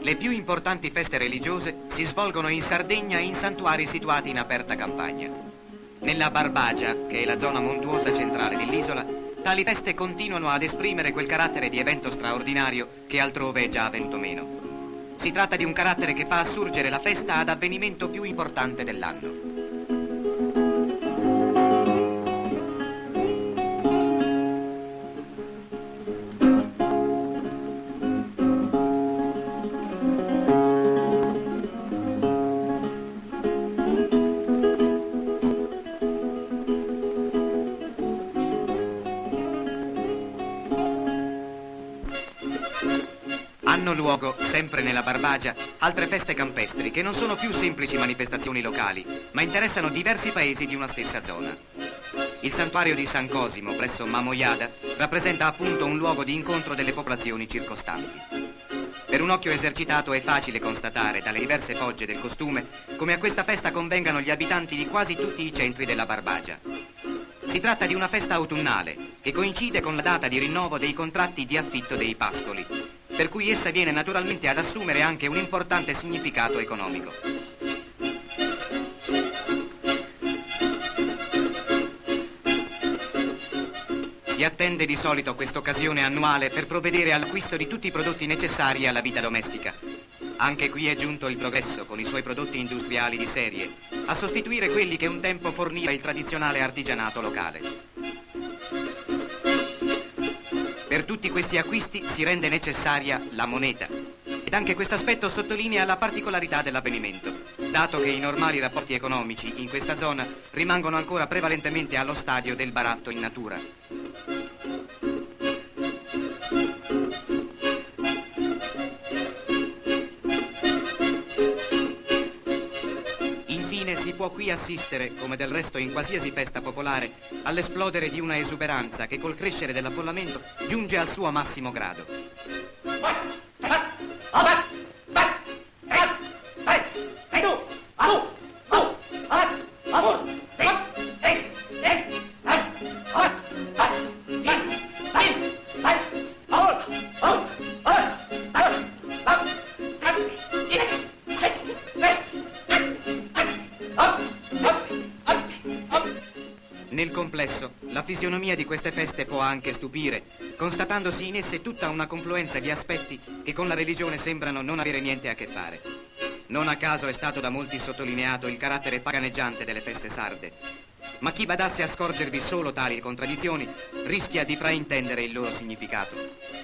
Le più importanti feste religiose si svolgono in Sardegna in santuari situati in aperta campagna. Nella Barbagia, che è la zona montuosa centrale dell'isola, tali feste continuano ad esprimere quel carattere di evento straordinario che altrove è già venuto meno. Si tratta di un carattere che fa assurgere la festa ad avvenimento più importante dell'anno. Hanno luogo, sempre nella Barbagia, altre feste campestri che non sono più semplici manifestazioni locali, ma interessano diversi paesi di una stessa zona. Il santuario di San Cosimo, presso Mamoiada, rappresenta appunto un luogo di incontro delle popolazioni circostanti. Per un occhio esercitato è facile constatare, dalle diverse fogge del costume, come a questa festa convengano gli abitanti di quasi tutti i centri della Barbagia. Si tratta di una festa autunnale, che coincide con la data di rinnovo dei contratti di affitto dei pascoli, per cui essa viene naturalmente ad assumere anche un importante significato economico. Si attende di solito quest'occasione annuale per provvedere all'acquisto di tutti i prodotti necessari alla vita domestica. Anche qui è giunto il progresso con i suoi prodotti industriali di serie, a sostituire quelli che un tempo forniva il tradizionale artigianato locale. Per tutti questi acquisti si rende necessaria la moneta, ed anche questo aspetto sottolinea la particolarità dell'avvenimento, dato che i normali rapporti economici in questa zona rimangono ancora prevalentemente allo stadio del baratto in natura. Infine si può qui assistere, come del resto in qualsiasi festa popolare, all'esplodere di una esuberanza che col crescere dell'affollamento giunge al suo massimo grado. Nel complesso, la fisionomia di queste feste può anche stupire, constatandosi in esse tutta una confluenza di aspetti che con la religione sembrano non avere niente a che fare. Non a caso è stato da molti sottolineato il carattere paganeggiante delle feste sarde, ma chi badasse a scorgervi solo tali contraddizioni rischia di fraintendere il loro significato.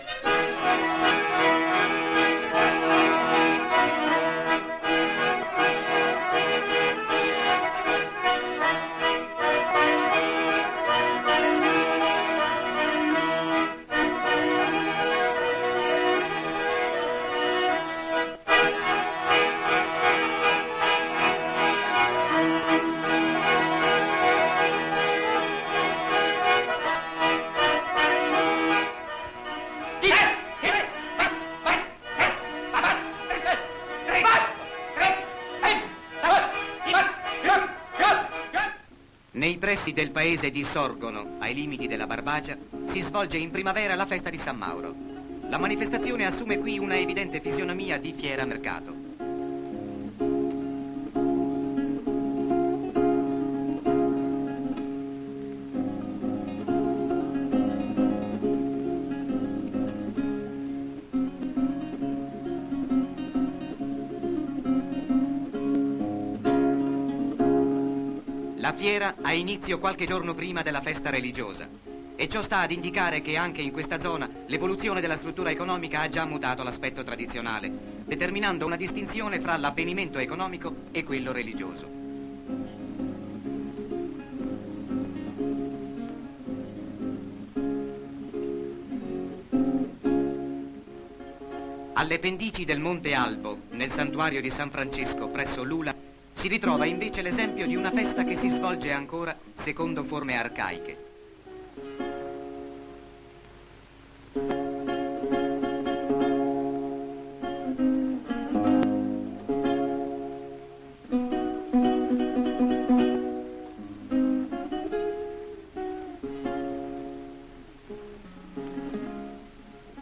Nei pressi del paese di Sorgono, ai limiti della Barbagia, si svolge in primavera la festa di San Mauro. La manifestazione assume qui una evidente fisionomia di fiera mercato. La fiera ha inizio qualche giorno prima della festa religiosa e ciò sta ad indicare che anche in questa zona l'evoluzione della struttura economica ha già mutato l'aspetto tradizionale, determinando una distinzione fra l'avvenimento economico e quello religioso. Alle pendici del Monte Albo, nel santuario di San Francesco presso Lula, si ritrova invece l'esempio di una festa che si svolge ancora secondo forme arcaiche.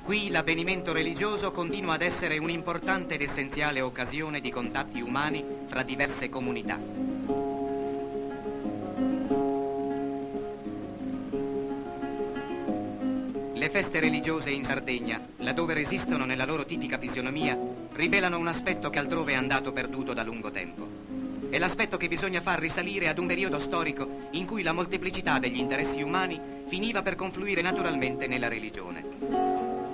Qui l'avvenimento religioso continua ad essere un'importante ed essenziale occasione di contatti umani fra diverse comunità. Le feste religiose in Sardegna, laddove resistono nella loro tipica fisionomia, rivelano un aspetto che altrove è andato perduto da lungo tempo. È l'aspetto che bisogna far risalire ad un periodo storico in cui la molteplicità degli interessi umani finiva per confluire naturalmente nella religione.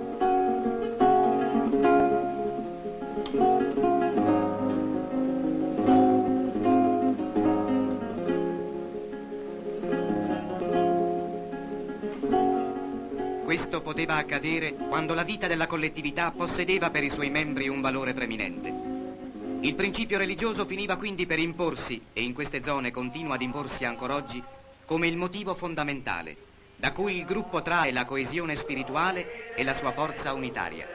Questo poteva accadere quando la vita della collettività possedeva per i suoi membri un valore preminente. Il principio religioso finiva quindi per imporsi, e in queste zone continua ad imporsi ancora oggi, come il motivo fondamentale, da cui il gruppo trae la coesione spirituale e la sua forza unitaria.